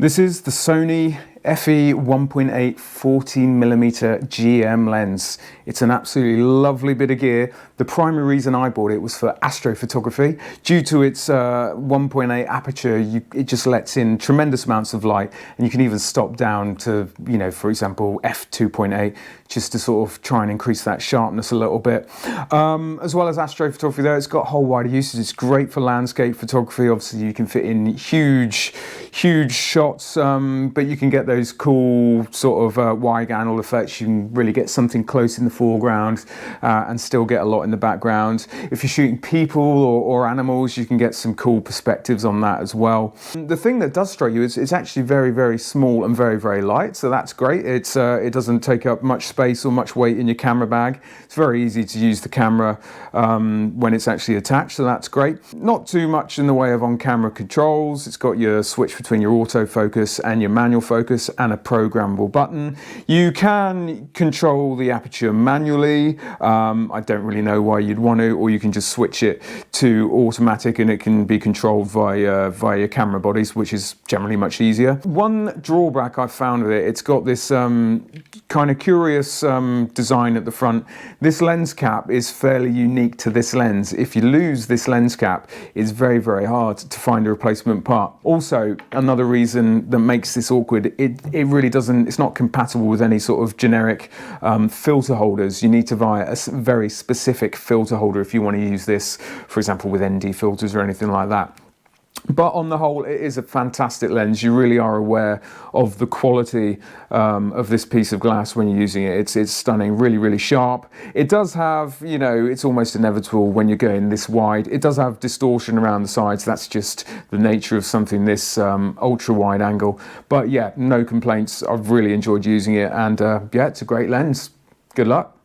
This is the Sony FE 1.8 14mm GM lens. It's an absolutely lovely bit of gear. The primary reason I bought it was for astrophotography. Due to its 1.8 aperture, it just lets in tremendous amounts of light, and you can even stop down to, for example, f2.8, just to sort of try and increase that sharpness a little bit. As well as astrophotography though, it's got a whole wider usage. It's great for landscape photography. Obviously you can fit in huge shots, but you can get those cool sort of wide angle effects. You can really get something close in the foreground and still get a lot in the background. If you're shooting people or animals, you can get some cool perspectives on that as well. The thing that does strike you is it's actually very, very small and very, very light, so that's great. It doesn't take up much space or much weight in your camera bag. It's very easy to use the camera when it's actually attached, so that's great. Not too much in the way of on-camera controls. It's got your switch between your autofocus and your manual focus and a programmable button. You can control the aperture manually. I don't really know why you'd want to, or you can just switch it to automatic and it can be controlled via your camera bodies, which is generally much easier. One drawback I've found with it, it's got this kind of curious design at the front. This lens cap is fairly unique to this lens. If you lose this lens cap, it's very, very hard to find a replacement part. Also, another reason that makes this awkward, it really doesn't, it's not compatible with any sort of generic filter holders. You need to buy a very specific filter holder if you want to use this, for example, with ND filters or anything like that. But on the whole, it is a fantastic lens. You really are aware of the quality of this piece of glass when you're using it. It's stunning, really, really sharp. It does have, it's almost inevitable when you're going this wide. It does have distortion around the sides. That's just the nature of something this ultra wide angle. But yeah, no complaints. I've really enjoyed using it, and yeah, it's a great lens. Good luck.